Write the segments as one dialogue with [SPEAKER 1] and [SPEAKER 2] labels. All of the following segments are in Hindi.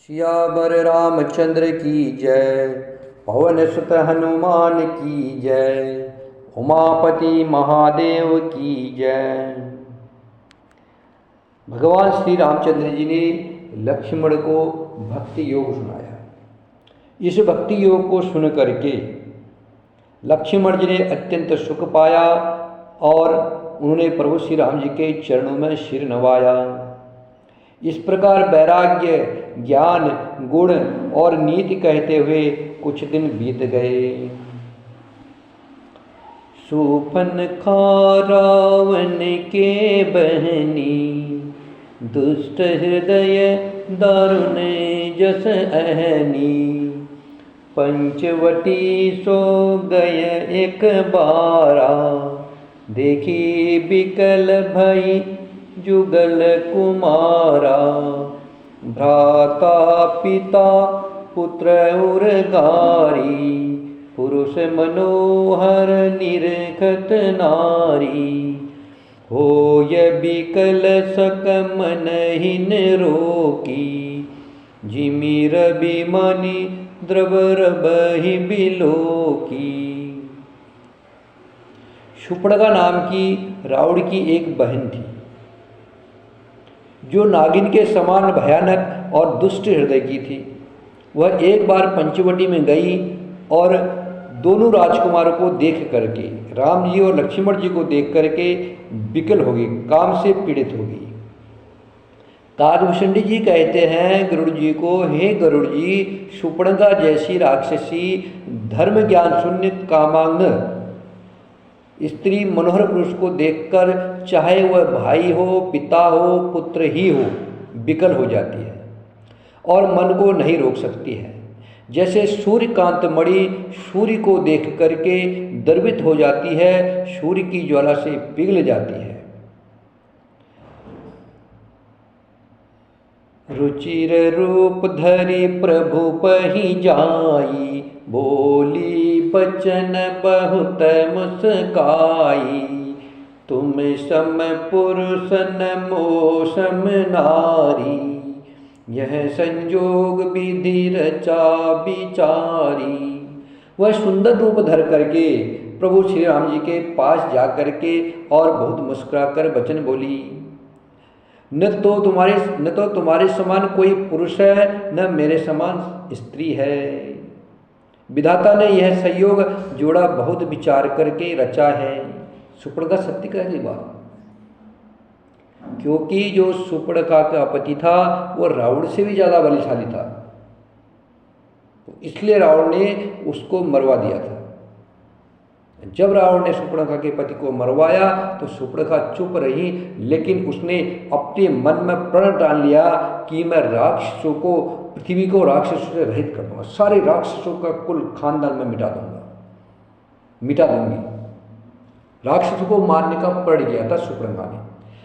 [SPEAKER 1] सियावर रामचंद्र की जय। पवन सुत हनुमान की जय। उमापति महादेव की जय। भगवान श्री रामचंद्र जी ने लक्ष्मण को भक्ति योग सुनाया। इस भक्ति योग को सुन करके लक्ष्मण जी ने अत्यंत सुख पाया और उन्होंने प्रभु श्री राम जी के चरणों में सिर नवाया। इस प्रकार वैराग्य, ज्ञान, गुण और नीति कहते हुए कुछ दिन बीत गए। सूफन खा रावण के बहनी, दुष्ट हृदय दारुण जस अहनी। पंचवटी सो गय एक बारा, देखी बिकल भई जुगल कुमारा। भ्राता पिता पुत्र उर्गारी, पुरुष मनोहर निरखत नारी। होय बिकल सकमन हिन रोकी, जिमि रवि मणि द्रवर बहि बिलोकी। शूर्पणखा नाम की रावण की एक बहन थी, जो नागिन के समान भयानक और दुष्ट हृदय की थी। वह एक बार पंचवटी में गई और दोनों राजकुमारों को देख करके, राम जी और लक्ष्मण जी को देख करके विकल हो गई, काम से पीड़ित हो गई। काकभूषण जी कहते हैं गरुड़ जी को, हे गरुड़ जी, शूर्पणखा जैसी राक्षसी, धर्म ज्ञान शून्य कामांग स्त्री मनोहर पुरुष को देखकर, चाहे वह भाई हो, पिता हो, पुत्र ही हो, विकल हो जाती है और मन को नहीं रोक सकती है। जैसे सूर्यकांत मणि सूर्य को देख करके द्रवित हो जाती है, सूर्य की ज्वाला से पिघल जाती है। रुचिर रूप धरि प्रभु पहि जाई, बोली बचन बहुत मुस्काई। तुम सम पुरुष नमो सम नारी, यह संजोग विधि रचा विचारी। वह सुंदर रूप धर करके प्रभु श्री राम जी के पास जा करके और बहुत मुस्कुरा कर वचन बोली, न तो तुम्हारे समान कोई पुरुष है, न मेरे समान स्त्री है। विधाता ने यह संयोग जोड़ा बहुत विचार करके रचा है। शूर्पणखा सत्य कह रही बात, क्योंकि जो शूर्पणखा का पति था वो रावण से भी ज्यादा बलशाली था, तो इसलिए रावण ने उसको मरवा दिया था। जब रावण ने शूर्पणखा के पति को मरवाया तो शूर्पणखा चुप रही, लेकिन उसने अपने मन में प्रण डाल लिया कि मैं राक्षसों को, पृथ्वी को राक्षसों से रहित कर दूंगा, सारे राक्षसों का कुल खानदान में मिटा दूंगी। राक्षसों को मारने का प्रण किया था शूर्पणखा ने,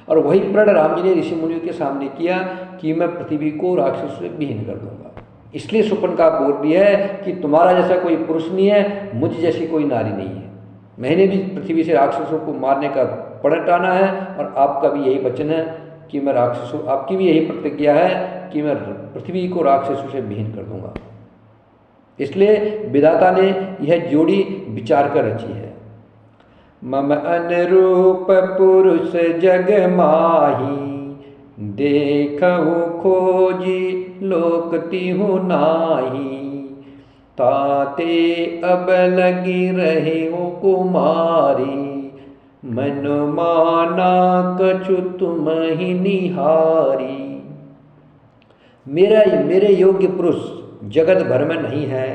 [SPEAKER 1] और वही प्रण राम जी ने ऋषि मुनियों के सामने किया कि मैं पृथ्वी को राक्षसों से विहीन कर दूंगा। इसलिए शूर्पणखा बोल रही है कि तुम्हारा जैसा कोई पुरुष नहीं है, मुझ जैसी कोई नारी नहीं है। मैंने भी पृथ्वी से राक्षसों को मारने का प्रण टाना है, और आपका भी यही वचन है कि मैं आपकी भी यही प्रतिज्ञा है कि मैं पृथ्वी को राक्षसों से विहीन कर दूंगा। इसलिए विधाता ने यह जोड़ी विचार कर रची है। मम अनुरूप पुरुष जग माही, देखहु खोजी लोक तिहु नाही। ताते अब लगी रहे हो कुमारी, मन माना कछु तुम ही निहारी। मेरे योग्य पुरुष जगत भर में नहीं है।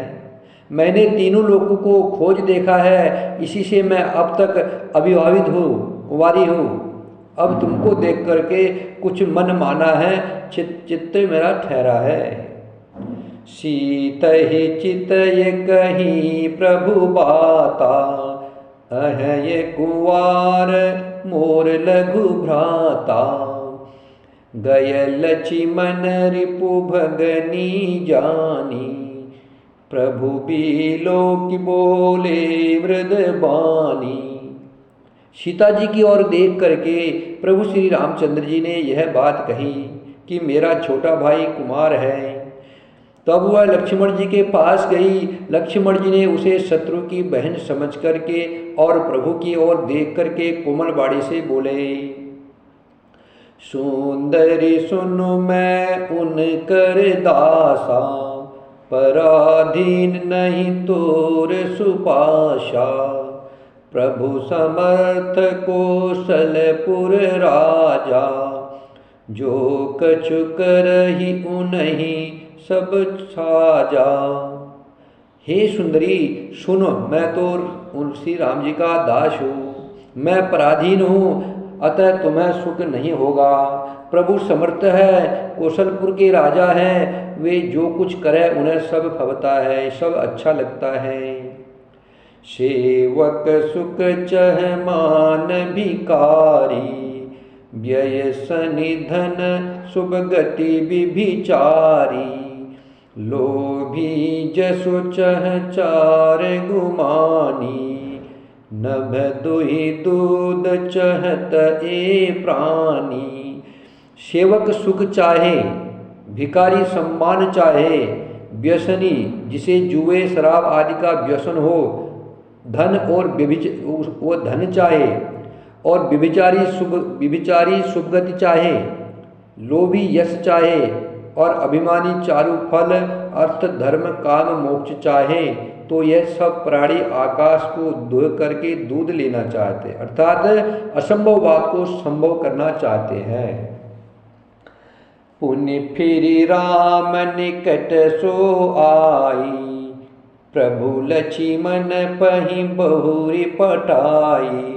[SPEAKER 1] मैंने तीनों लोगों को खोज देखा है, इसी से मैं अब तक अविवाहित हूँ, कुंवारी हूँ। अब तुमको देख करके कुछ मन माना है, चित्त मेरा ठहरा है। सीत ही चित ये कही प्रभु बाता, अहय कुंवार मोर लघु भ्राता। गय लक्ष्मण रिपु भगनी जानी, प्रभु बिलोक बोले मृद बानी। सीता जी की ओर देख करके प्रभु श्री रामचंद्र जी ने यह बात कही कि मेरा छोटा भाई कुमार है, तब वह लक्ष्मण जी के पास गई। लक्ष्मण जी ने उसे शत्रु की बहन समझ करके और प्रभु की ओर देख करके कोमल बाड़ी से बोले, सुंदरी सुनु मैं उनकर दासा, पराधीन नहीं तोर सुपाशा। प्रभु समर्थ कौशलपुर राजा, जो कछु करहि उन्हीं सब साजा। हे सुंदरी सुनो, मैं तो श्री राम जी का दास हूँ, मैं पराधीन हूँ, अतः तुम्हें सुख नहीं होगा। प्रभु समर्थ है, कौशलपुर के राजा हैं, वे जो कुछ करे उन्हें सब फबता है, सब अच्छा लगता है। सेवक सुख चह मान भिकारी, व्यय सनिधन शुभ गति विभिचारी। लोभी जसु चह चार गुमानी, नभ दुहि दूध चहत ए प्राणी। सेवक सुख चाहे, भिकारी सम्मान चाहे, व्यसनी जिसे जुए शराब आदि का व्यसन हो, धन और वो धन चाहे, और विभिचारी शुभ गति चाहे, लोभी यश चाहे, और अभिमानी चारु फल अर्थ धर्म काम मोक्ष चाहे, तो यह सब प्राणी आकाश को दुह करके दूध लेना चाहते, अर्थात असंभव बात को संभव करना चाहते हैं। पुण्य फिर राम निकट सो आई, प्रभु लक्ष्मण पहि बहुरी पटाई।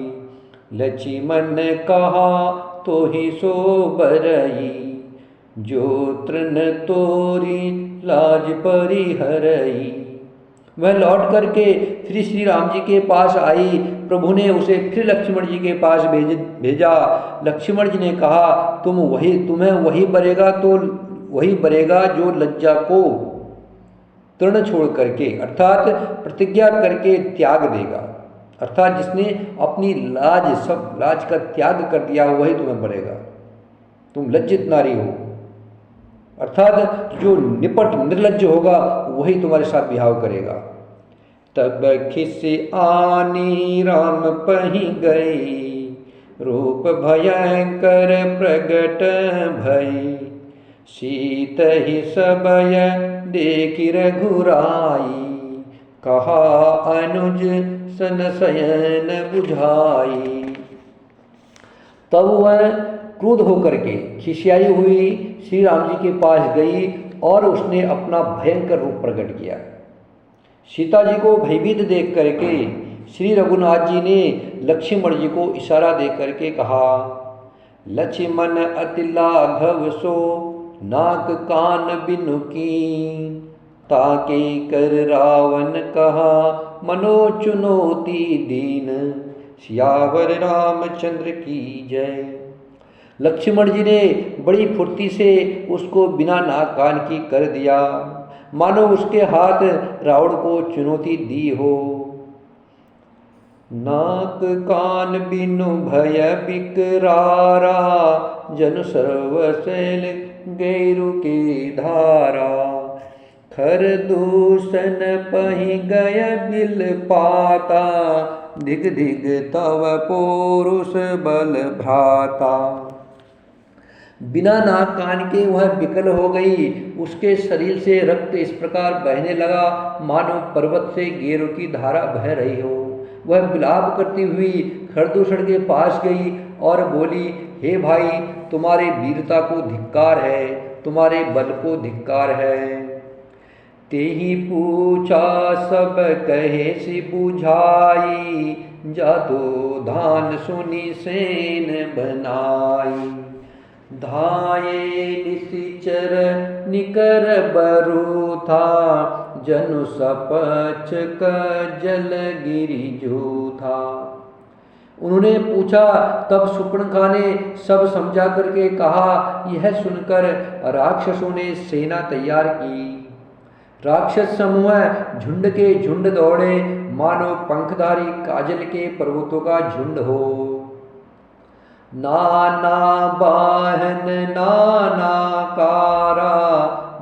[SPEAKER 1] लक्ष्मण कहा तो ही सो बरई, जो तृण तोरी लाज परिहरई। वह लौट करके फिर श्री राम जी के पास आई। प्रभु ने उसे फिर लक्ष्मण जी के पास भेजा। लक्ष्मण जी ने कहा, तुम्हें वही बरेगा जो लज्जा को तृण छोड़ करके, अर्थात प्रतिज्ञा करके त्याग देगा, अर्थात जिसने अपनी लाज का त्याग कर दिया वही तुम्हें बरेगा। तुम लज्जित नारी हो, अर्थात जो निपट निर्लज्ज होगा वही तुम्हारे साथ बिहाव करेगा। तब खिसी आनी राम पहि गई, रूप भयंकर प्रगट भई। सीत ही सबय देखि रघुराई, कहा अनुज सन शयन बुझाई। तब वह क्रुद्ध होकर के खिसियाई हुई श्री राम जी के पास गई और उसने अपना भयंकर रूप प्रकट किया। सीता जी को भयभीत देख करके श्री रघुनाथ जी ने लक्ष्मण जी को इशारा दे करके कहा, लक्ष्मण अति लाघव सो नाक कान बिनु कीन। ताके कर रावण कहा मनो चुनौती दीन, सियावर रामचंद्र की जय। लक्ष्मण जी ने बड़ी फुर्ती से उसको बिना नाक कान की कर दिया, मानो उसके हाथ रावण को चुनौती दी हो। नाक कान बिनु भय बिकरारा, जन सर्वशैल गैरु के धारा। खर दूषण पहि गय बिल पाता, दिग दिग तव पौरुष बल भ्राता। बिना नाक कान के वह विकल हो गई। उसके शरीर से रक्त इस प्रकार बहने लगा मानो पर्वत से गेरू की धारा बह रही हो। वह विलाप करती हुई खरदूषण के पास गई और बोली, हे भाई, तुम्हारे वीरता को धिक्कार है, तुम्हारे बल को धिक्कार है। तेहि पूछा सब कहे सि बुझाई, जादू धान सुनी सेन बनाई। धाये निशिचर निकर बरु था, जनु सपच का जल गिरि जो था। उन्होंने पूछा, तब सुपर्णखा ने सब समझा करके कहा। यह सुनकर राक्षसों ने सेना तैयार की। राक्षस समूह झुंड के झुंड दौड़े, मानो पंखधारी काजल के पर्वतों का झुंड हो। नाना बाहन नाना कारा,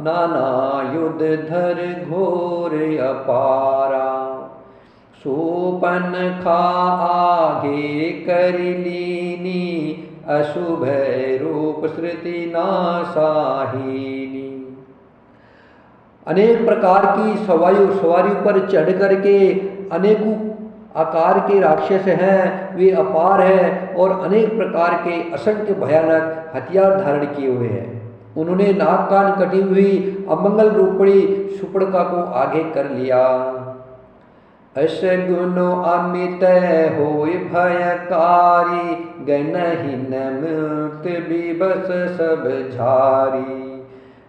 [SPEAKER 1] नाना युध धर घोर अपारा। सोपन खा आगे कर लीनी, अशुभ रूप श्रुति नासाहिनी। अनेक प्रकार की सवारी पर चढ़ करके अनेकों आकार के राक्षस हैं, वे अपार हैं और अनेक प्रकार के असंख्य भयानक हथियार धारण किए हुए हैं। उन्होंने नाक कान कटी हुई अमंगल रूपणी सुपर्णखा को आगे कर लिया। अशगुनो अमित होय भयकारी, गनहीन मूर्त विवश सब झारी।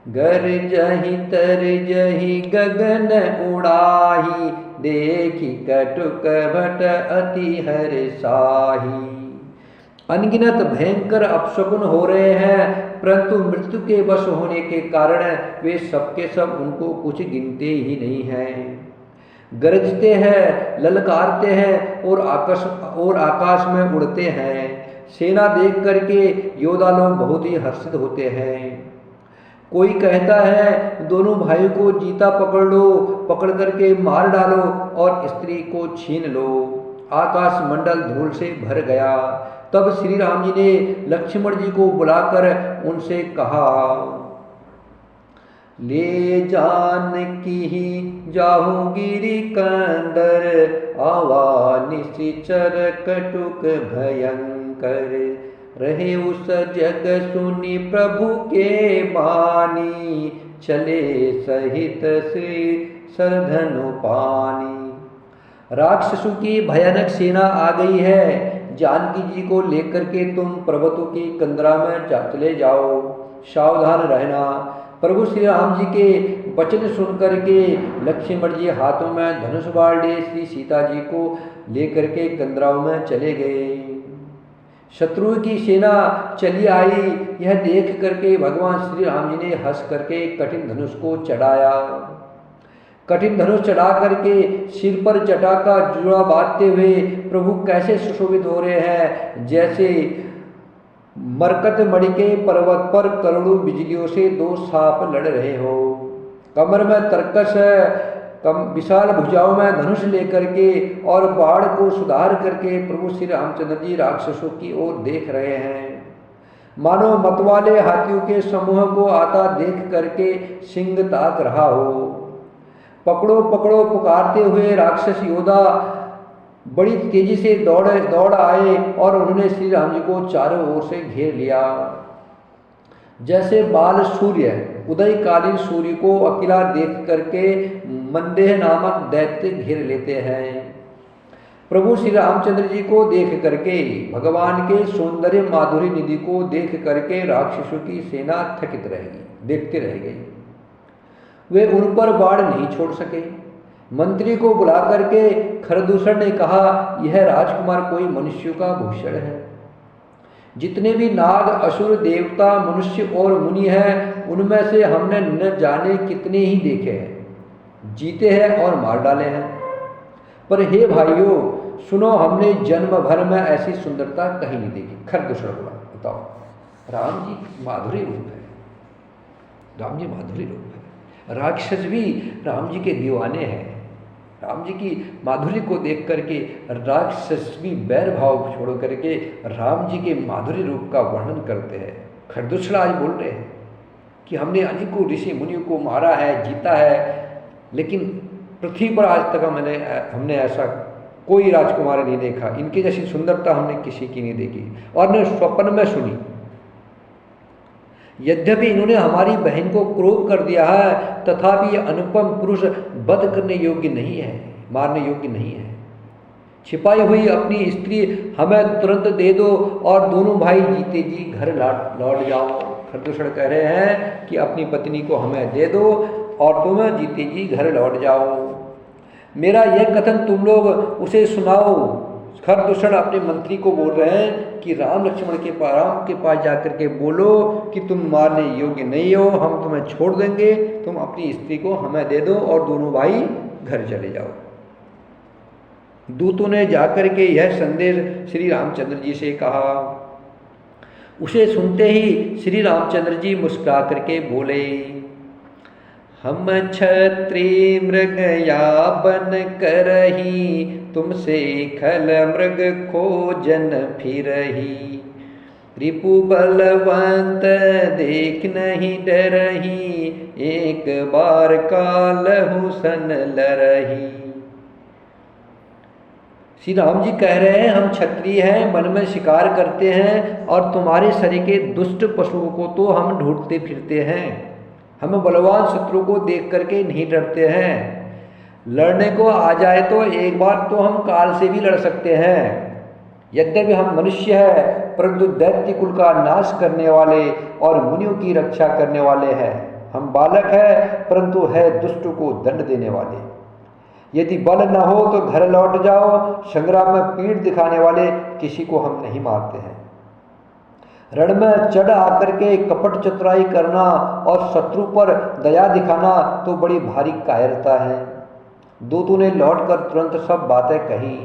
[SPEAKER 1] गरजहि तरजहि गगन उड़ाही, देखी कटुक भट अति हर्षाही। अनगिनत भयंकर अपशकुन हो रहे हैं, परंतु मृत्यु के वश होने के कारण वे सबके सब उनको कुछ गिनते ही नहीं हैं। गरजते हैं, ललकारते हैं और आकाश में उड़ते हैं। सेना देख करके योद्धा लोग बहुत ही हर्षित होते हैं। कोई कहता है दोनों भाइयों को जीता पकड़ लो, पकड़ करके मार डालो और स्त्री को छीन लो। आकाश मंडल धूल से भर गया। तब श्री राम जी ने लक्ष्मण जी को बुलाकर उनसे कहा, ले जानकी जाहु गिरि कंदर, आवा निशिचर कटुक भयंकर। रहे उस जग सुनी प्रभु के बानी, चले सहित श्री सरधनु पानी। राक्षसों की भयानक सेना आ गई है, जानकी जी को लेकर के तुम पर्वतों की कंदरा में चले जाओ, सावधान रहना। प्रभु श्री राम जी के वचन सुन करके लक्ष्मण जी हाथों में धनुष बाण लिए श्री सीता जी को लेकर के कंदराओं में चले गए। शत्रुओं की सेना चली आई, यह देख करके भगवान श्री राम जी ने हंस करके कठिन धनुष को चढ़ाया। कठिन धनुष चढ़ा करके सिर पर जटा का जुड़ा बांधते हुए प्रभु कैसे सुशोभित हो रहे हैं, जैसे मरकत मणि के पर्वत पर करोड़ों बिजलियों से दो सांप लड़ रहे हो। कमर में तरकस है, विशाल भुजाओं में धनुष लेकर के और बाण को सुधार करके प्रभु श्री रामचंद्र जी राक्षसों की ओर देख रहे हैं। मानो मतवाले हाथियों के समूह को आता देख करके सिंह ताक रहा हो। पकड़ो पकड़ो पुकारते हुए राक्षस योद्धा बड़ी तेजी से दौड़ आए और उन्होंने श्री राम जी को चारों ओर से घेर लिया। जैसे बाल सूर्य उदयकालीन सूर्य को अकेला देख करके मंदेह नामक दैत्य घेर लेते हैं। प्रभु श्री रामचंद्र जी को देख करके, भगवान के सौंदर्य माधुरी निधि को देख करके राक्षसों की सेना थकित रहेगी, देखते रह गई। वे उन पर बाण नहीं छोड़ सके। मंत्री को बुला करके खरदूषण ने कहा, यह राजकुमार कोई मनुष्यों का भूषण है। जितने भी नाग असुर देवता मनुष्य और मुनि हैं, उनमें से हमने न जाने कितने ही देखे हैं, जीते हैं और मार डाले हैं। पर हे भाइयों सुनो, हमने जन्म भर में ऐसी सुंदरता कहीं नहीं देखी। खरदूषण बोला, बताओ, राम जी माधुरी रूप है, राम जी माधुरी रूप है। राक्षस भी राम जी के दीवाने हैं। राम जी की माधुरी को देख करके राक्षस भी बैर भाव छोड़ करके राम जी के माधुरी रूप का वर्णन करते हैं। खरदूषण आज बोल रहे हैं कि हमने अनेकों ऋषि मुनियों को मारा है, जीता है, लेकिन पृथ्वी पर आज तक हमने ऐसा कोई राजकुमार नहीं देखा, इनकी जैसी सुंदरता हमने किसी की नहीं देखी और न स्वप्न में सुनी। यद्यपि इन्होंने हमारी बहन को क्रोध कर दिया है, तथापि यह अनुपम पुरुष वध करने योग्य नहीं है, मारने योग्य नहीं है। छिपाई हुई अपनी स्त्री हमें तुरंत दे दो और दोनों भाई जीते जी घर लौट जाओ। खरदूषण कह रहे हैं कि अपनी पत्नी को हमें दे दो और तुम जीते जी घर लौट जाओ। मेरा यह कथन तुम लोग उसे सुनाओ। खरदूषण अपने मंत्री को बोल रहे हैं कि राम लक्ष्मण के पास जाकर के बोलो कि तुम मारने योग्य नहीं हो, हम तुम्हें छोड़ देंगे, तुम अपनी स्त्री को हमें दे दो और दोनों भाई घर चले जाओ। दूतों ने जाकर के यह संदेश श्री रामचंद्र जी से कहा। उसे सुनते ही श्री रामचंद्र जी मुस्कुरा करके बोले, हम क्षत्रिय मृग या बन करही, तुमसे खल मृग खोजन फिरही। रिपु बलवंत देख नहीं डरही, एक बार कालहु सन लरही। श्री राम जी कह रहे हैं हम क्षत्रिय हैं, वन में शिकार करते हैं और तुम्हारे शरीर के दुष्ट पशुओं को तो हम ढूंढते फिरते हैं। हम बलवान शत्रु को देख करके नहीं डरते हैं। लड़ने को आ जाए तो एक बार तो हम काल से भी लड़ सकते हैं। यद्यपि हम मनुष्य है, परंतु दैत्य कुल का नाश करने वाले और मुनियों की रक्षा करने वाले हैं। हम बालक है, परंतु है दुष्ट को दंड देने वाले। यदि बल न हो तो घर लौट जाओ, संग्राम में पीठ दिखाने वाले किसी को हम नहीं मारते हैं। रण में चढ़ आकर के कपट चतुराई करना और शत्रु पर दया दिखाना तो बड़ी भारी कायरता है। दूतों ने लौटकर तुरंत सब बातें कही,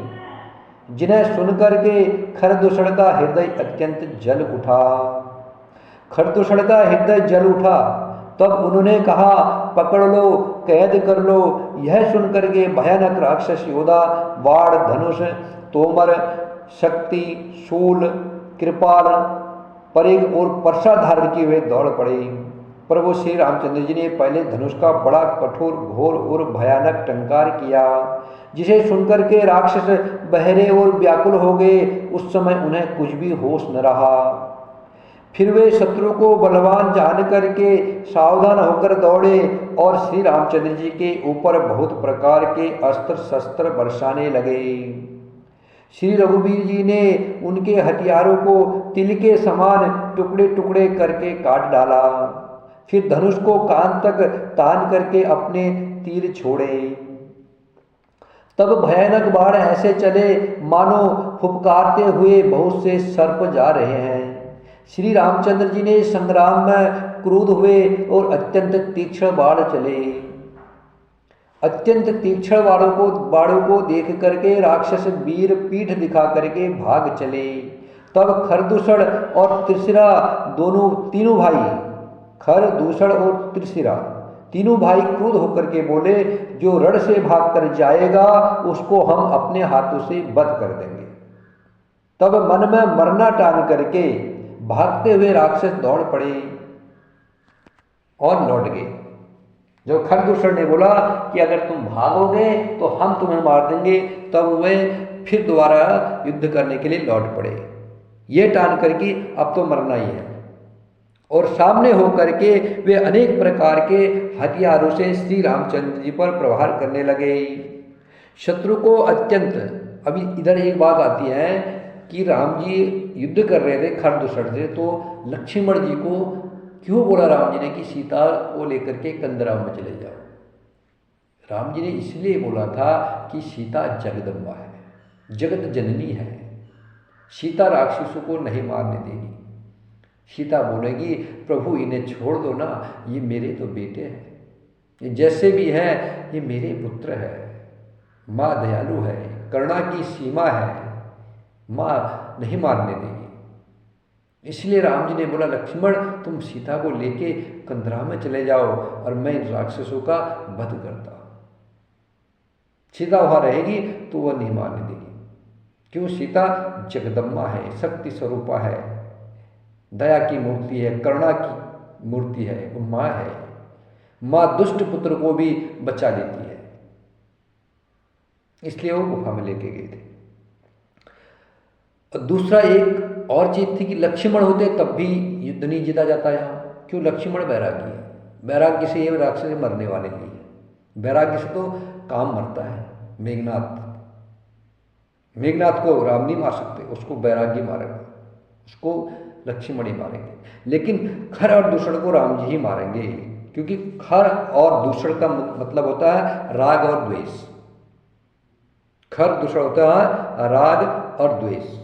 [SPEAKER 1] जिन्हें सुनकर के खरदूषण का हृदय अत्यंत जल उठा। खरदूषण का हृदय जल उठा। तब उन्होंने कहा, पकड़ लो, कैद कर लो। यह सुनकर के भयानक राक्षस योद्धा बाण, धनुष, तोमर, शक्ति, शूल, कृपाल, परिघ और परसा धारण किए हुए दौड़ पड़े। पर वो श्री रामचंद्र जी ने पहले धनुष का बड़ा कठोर, घोर और भयानक टंकार किया, जिसे सुनकर के राक्षस बहरे और व्याकुल हो गए। उस समय उन्हें कुछ भी होश न रहा। फिर वे शत्रु को बलवान जान करके सावधान होकर दौड़े और श्री रामचंद्र जी के ऊपर बहुत प्रकार के अस्त्र शस्त्र बरसाने लगे। श्री रघुवीर जी ने उनके हथियारों को तिल के समान टुकड़े टुकड़े करके काट डाला। फिर धनुष को कान तक तान करके अपने तीर छोड़े। तब भयानक बाण ऐसे चले मानो फुफकारते हुए बहुत से सर्प जा रहे हैं। श्री रामचंद्र जी ने संग्राम में क्रुद्ध हुए और अत्यंत तीक्ष्ण बाण चले। अत्यंत तीक्ष्ण बाणों को देख करके राक्षस वीर पीठ दिखा करके भाग चले। तब खरदूषण और त्रिशिरा तीनों भाई, खरदूषण और त्रिशिरा तीनों भाई क्रुद्ध होकर के बोले, जो रण से भाग कर जाएगा उसको हम अपने हाथों से वध कर देंगे। तब मन में मरना टाल करके भागते हुए राक्षस दौड़ पड़े और लौट गए। जो खरदूषण ने बोला कि अगर तुम भागोगे तो हम तुम्हें मार देंगे, तब वे फिर दोबारा युद्ध करने के लिए लौट पड़े। ये टाल करके अब तो मरना ही है। और सामने होकर के वे अनेक प्रकार के हथियारों से श्री रामचंद्र जी पर प्रहार करने लगे। शत्रु को अत्यंत, अभी इधर एक बात आती है कि राम जी युद्ध कर रहे थे खरदूषण से, तो लक्ष्मण जी को क्यों बोला राम जी ने कि सीता को लेकर के कंदराव में चले जाओ। राम जी ने इसलिए बोला था कि सीता जगदम्बा है, जगत जननी है। सीता राक्षसों को नहीं मारने देगी। सीता बोलेगी, प्रभु इन्हें छोड़ दो ना, ये मेरे तो बेटे हैं, ये जैसे भी हैं ये मेरे पुत्र है। माँ दयालु है, करुणा की सीमा है, माँ नहीं मारने देगी। इसलिए राम जी ने बोला, लक्ष्मण तुम सीता को लेके कंदरा में चले जाओ और मैं इन राक्षसों का वध करता। सीता वहाँ रहेगी तो वह नहीं मारने देगी। क्यों? सीता जगदम्बा है, शक्ति स्वरूपा है, दया की मूर्ति है, करुणा की मूर्ति है, वो माँ है। माँ दुष्ट पुत्र को भी बचा लेती है। इसलिए वो गुफा में लेके गए थे। और दूसरा एक और चीज थी कि लक्ष्मण होते तब भी युद्ध नहीं जीता जाता यहाँ। क्यों? लक्ष्मण वैरागी है। वैराग्य से ये राक्षस मरने वाले नहीं है। वैराग्य से तो काम मरता है। मेघनाथ को राम नहीं मार सकते, उसको वैरागी मारेगा, उसको लक्ष्मण ही मारेंगे। लेकिन खर और दूषण को राम जी ही मारेंगे, क्योंकि खर और दूषण का मतलब होता है राग और द्वेष। खर दूषण होता है राग और द्वेष।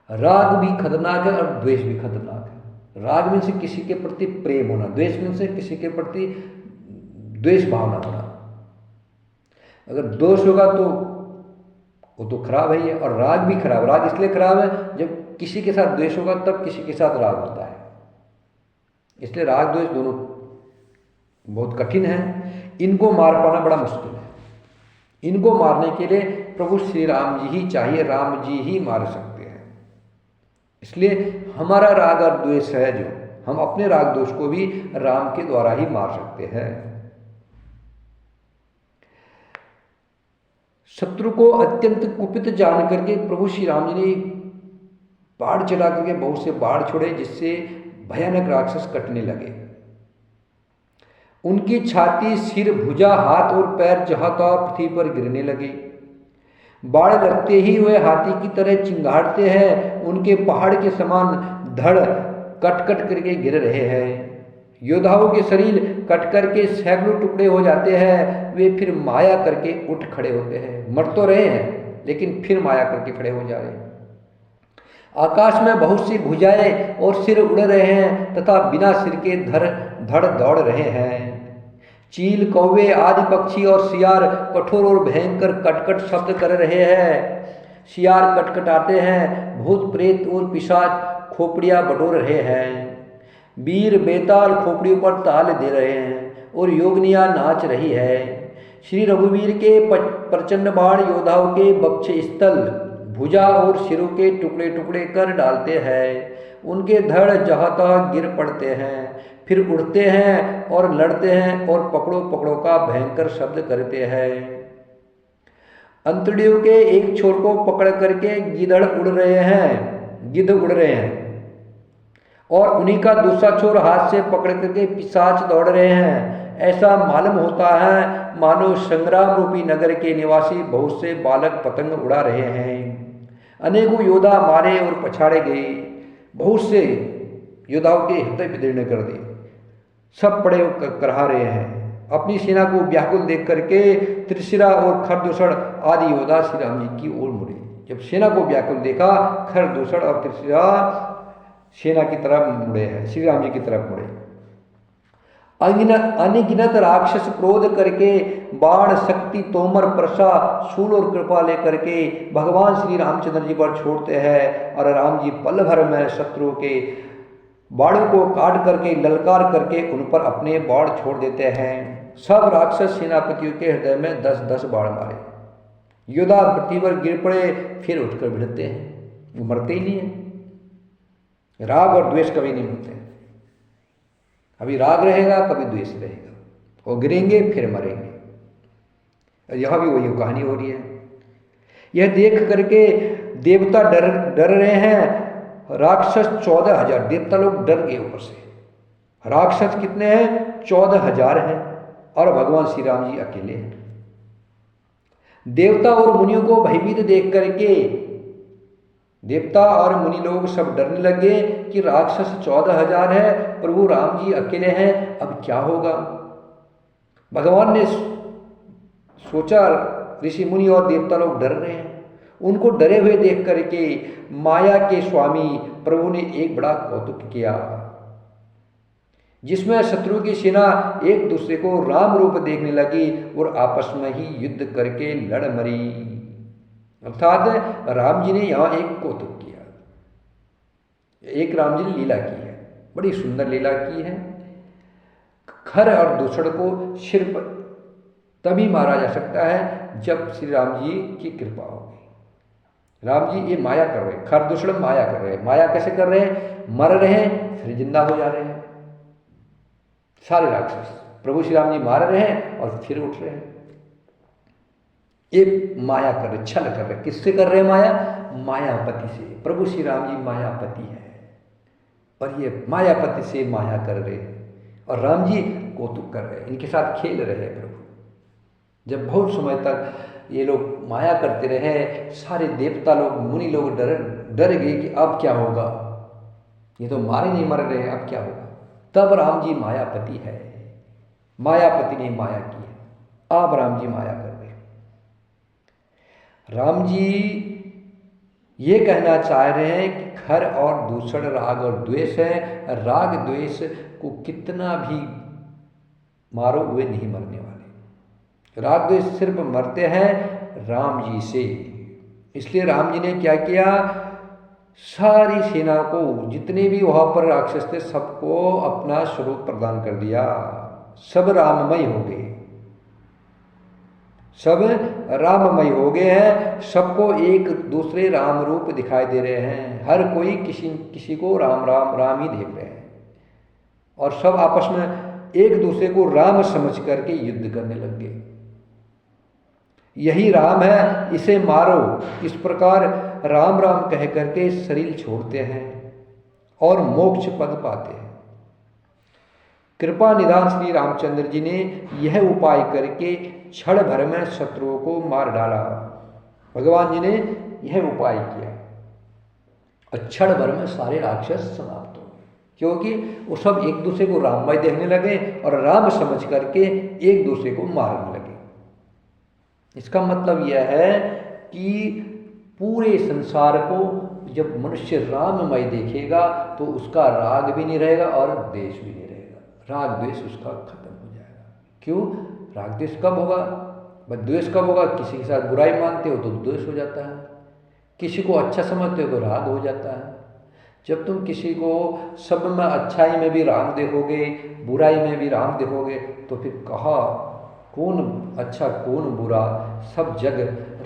[SPEAKER 1] राग भी खतरनाक है और द्वेष भी खतरनाक है। राग में से किसी के प्रति प्रेम होना, द्वेष में से किसी के प्रति द्वेष भावना होना। अगर दोष होगा तो वो तो खराब है ही है, और राग भी खराब। राग इसलिए खराब है, जब किसी के साथ द्वेष होगा तब किसी के साथ राग होता है। इसलिए राग द्वेष दोनों बहुत कठिन है, इनको मार पाना बड़ा मुश्किल है। इनको मारने के लिए प्रभु श्री राम जी ही चाहिए, राम जी ही मार सकते हैं। इसलिए हमारा राग और द्वेष है जो, हम अपने राग दोष को भी राम के द्वारा ही मार सकते हैं। शत्रु को अत्यंत कुपित जान करके प्रभु श्री राम जी ने बाढ़ चला करके बहुत से बाढ़ छोड़े, जिससे भयानक राक्षस कटने लगे। उनकी छाती, सिर, भुजा, हाथ और पैर जहां तहां पृथ्वी पर गिरने लगे। बाढ़ लगते ही वे हाथी की तरह चिंगाड़ते हैं, उनके पहाड़ के समान धड़ कट कट करके गिर रहे हैं। योद्धाओं के शरीर कट करके सैकड़ों टुकड़े हो जाते हैं, वे फिर माया करके उठ खड़े होते हैं। मर तो रहे हैं लेकिन फिर माया करके खड़े हो जा रहे हैं। आकाश में बहुत सी भुजाएं और सिर उड़ रहे हैं तथा बिना सिर के धड़ दौड़ रहे हैं। चील, कौवे आदि पक्षी और सियार कठोर और भयंकर कटकट शब्द कर रहे हैं। सियार कटकटाते हैं, भूत प्रेत और पिशाच खोपड़ियां बटोर रहे हैं। वीर बेताल खोपड़ियों पर ताल दे रहे हैं और योगनियां नाच रही है। श्री रघुवीर के प्रचंड बाण योद्धाओं के वक्ष स्थल, भुजा और सिरों के टुकड़े टुकड़े कर डालते हैं। उनके धड़ जहाँ तहाँ गिर पड़ते हैं, फिर उड़ते हैं और लड़ते हैं और पकड़ो पकड़ो का भयंकर शब्द करते हैं। अंतड़ियों के एक छोर को पकड़ करके गिद्ध उड़ रहे हैं और उन्हीं का दूसरा छोर हाथ से पकड़ करके पिशाच दौड़ रहे हैं। ऐसा मालूम होता है मानो संग्राम रूपी नगर के निवासी बहुत से बालक पतंग उड़ा रहे हैं। अनेकों योद्धा मारे और पछाड़े गए, बहुत से योद्धाओं के हृदय विदीर्ण कर दिए। सब पड़े करहा रहे हैं। अपनी सेना को व्याकुल देख करके त्रिशिरा और खरदूषण आदि योद्धा श्री राम जी की ओर मुड़े। जब सेना को व्याकुल देखा, खरदूषण और त्रिशिरा सेना की तरफ मुड़े हैं, श्री राम जी की तरफ मुड़े। अनगिनत राक्षस क्रोध करके बाण, शक्ति, तोमर, प्रसा, शूल और कृपा लेकर के भगवान श्री रामचंद्र जी पर छोड़ते हैं और राम जी पल भर में शत्रुओं के बाणों को काट करके ललकार करके उन पर अपने बाण छोड़ देते हैं। सब राक्षस सेनापतियों के हृदय में 10-10 बाण मारे। योद्धा पृथ्वी पर गिर पड़े, फिर उठकर भिड़ते हैं, वो मरते ही नहीं है। राग और द्वेष कभी नहीं होते। कभी राग रहेगा, कभी द्वेष रहेगा, वो गिरेंगे फिर मरेंगे। यहां भी वही कहानी हो रही है। यह देख करके देवता डर रहे हैं। राक्षस 14,000, देवता लोग डर गए ऊपर से। राक्षस कितने हैं? 14,000 हैं और भगवान श्री राम जी अकेले हैं। देवता और मुनियों को भयभीत देख करके देवता और मुनि लोग सब डरने लगे कि राक्षस 14,000 है, प्रभु राम जी अकेले हैं, अब क्या होगा। भगवान ने सोचा ऋषि मुनि और देवता लोग डर रहे हैं। उनको डरे हुए देख करके माया के स्वामी प्रभु ने एक बड़ा कौतुक किया, जिसमें शत्रु की सेना एक दूसरे को राम रूप देखने लगी और आपस में ही युद्ध करके लड़ मरी। अर्थात राम जी ने यहाँ एक कौतुक किया, एक राम जी ने लीला की है, बड़ी सुंदर लीला की है। खर और दूषण को सिर्फ तभी मारा जा सकता है जब श्री राम जी की कृपा होगी। राम जी ये माया कर रहे हैं, खर दूषण माया कर रहे हैं। माया कैसे कर रहे हैं? मर रहे हैं फिर जिंदा हो जा रहे हैं। सारे राक्षस प्रभु श्री राम जी मार रहे हैं और फिर उठ रहे हैं। ये माया कर रहे, छल कर रहे। किससे कर रहे हैं माया? मायापति से। प्रभु श्री राम जी मायापति है और ये मायापति से माया कर रहे हैं और राम जी कौतुक कर रहे हैं, इनके साथ खेल रहे हैं प्रभु। जब बहुत समय तक ये लोग माया करते रहे, सारे देवता लोग, मुनि लोग डर गए कि अब क्या होगा, ये तो मारे नहीं मर रहे, अब क्या होगा। तब राम जी मायापति है, मायापति ने माया की है। अब राम जी माया कर रहे हैं। राम जी ये कहना चाह रहे हैं कि खर और दूषण राग और द्वेष है। राग द्वेष को कितना भी मारो वे नहीं मरने वाले। राग द्वेष सिर्फ मरते हैं राम जी से। इसलिए राम जी ने क्या किया? सारी सेना को, जितने भी वहाँ पर राक्षस थे सबको अपना स्वरूप प्रदान कर दिया। सब राममय हो गए, सब राममय हो गए हैं। सबको एक दूसरे राम रूप दिखाई दे रहे हैं। हर कोई किसी किसी को राम राम राम ही देख रहे हैं और सब आपस में एक दूसरे को राम समझ करके युद्ध करने लग गए। यही राम है, इसे मारो, इस प्रकार राम राम कह करके शरीर छोड़ते हैं और मोक्ष पद पाते हैं। कृपा निधान श्री रामचंद्र जी ने यह उपाय करके क्षण भर में शत्रुओं को मार डाला। भगवान जी ने यह उपाय किया और क्षण भर में सारे राक्षस समाप्त हो गए, क्योंकि वो सब एक दूसरे को राममय देखने लगे और राम समझ करके एक दूसरे को मारने लगे। इसका मतलब यह है कि पूरे संसार को जब मनुष्य राममय देखेगा तो उसका राग भी नहीं रहेगा और द्वेष भी नहीं रहेगा। राग द्वेष उसका खत्म हो जाएगा। क्यों? राग द्वेष कब होगा? बस द्वेष कब होगा? किसी के साथ बुराई मानते हो तो द्वेष हो जाता है, किसी को अच्छा समझते हो तो राग हो जाता है। जब तुम किसी को सब में अच्छाई में भी राम देखोगे, बुराई में भी राम देखोगे, तो फिर कहा कौन अच्छा कौन बुरा? सब जग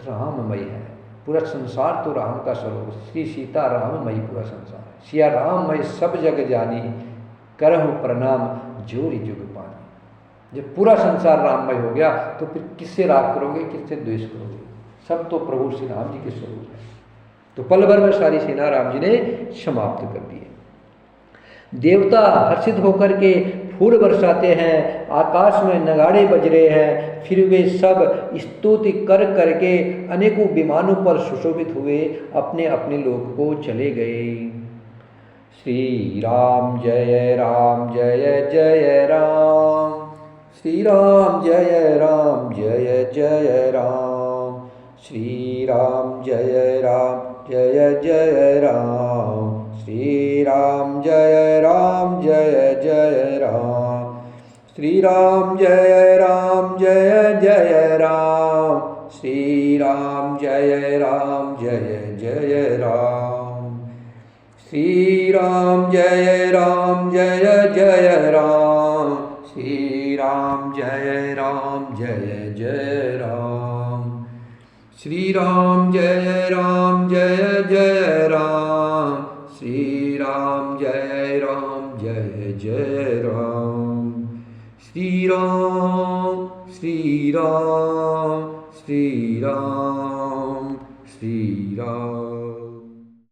[SPEAKER 1] राममय है। पूरा संसार तो राम का स्वरूप, श्री सीता राममय पूरा संसार। सिया राममय सब जग जानी, करहु प्रणाम जोरी जुग पानी। जब पूरा संसार राममय हो गया तो फिर किससे राग करोगे, किससे द्वेष करोगे? सब तो प्रभु श्री राम जी के स्वरूप है। तो पल भर में सारी सेना राम जी ने समाप्त कर दी। देवता हर्षित होकर के फूल बरसाते हैं, आकाश में नगाड़े बज रहे हैं। फिर वे सब स्तुति कर करके अनेकों विमानों पर सुशोभित हुए अपने अपने लोक को चले गए। श्री राम जय जय राम, श्री राम जय जय राम, श्री राम जय जय राम, श्री राम जय जय राम, श्री राम जय जय राम, श्री राम जय जय राम, श्री राम जय जय राम, श्री राम जय जय राम, श्री राम जय जय राम, श्री राम जय जय राम, श्री राम श्री राम श्री राम श्री राम।